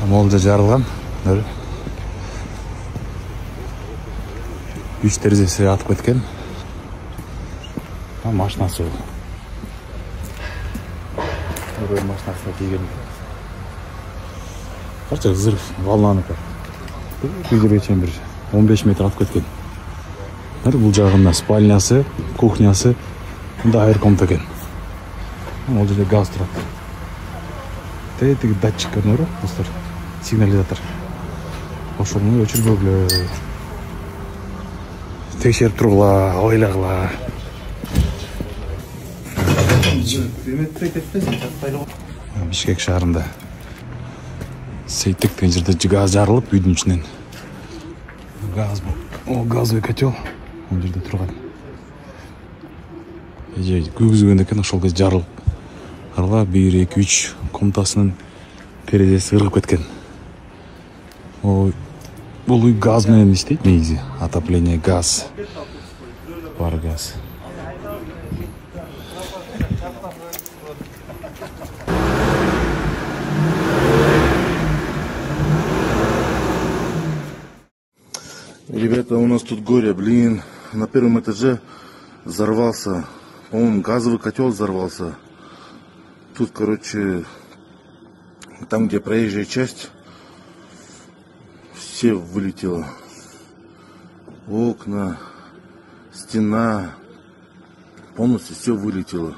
Молда жарылған. 3 терезесі атып кеткен. Машинасы ол. Ой, машинасына тиген. Қанша взрыв, волнаны бар. Үйдерге чейін бір 15 метр атып кеткен. Бұл жағында спальнясы, кухнясы, мұнда айыр-комната екен. Ол жерде газ тұрады. Тегі датчик көрінеді, достар. Сигнализатор. Ошоны өчүрбөгүлө. Текшерип тургула, ойлогула. Бишкек шаарында Сейттик деген жерде газ жарылып, үйдүн ичинен. Газ бул. О, газовый котел. Ол жерде турган. Күйгүзгөн экен, ошол кез жарылып. Арга 1, 2, 3 комнатасынын терезеси ыргып кеткен. Бул үй газ менен иштейт негизи. Отопление газ. Бар газ. Ребята, у нас тут горе, блин. На первом этаже взорвался. По-моему, газовый котел взорвался. Тут, короче, там, где проезжая часть, все вылетело. Окна, стена, полностью все вылетело.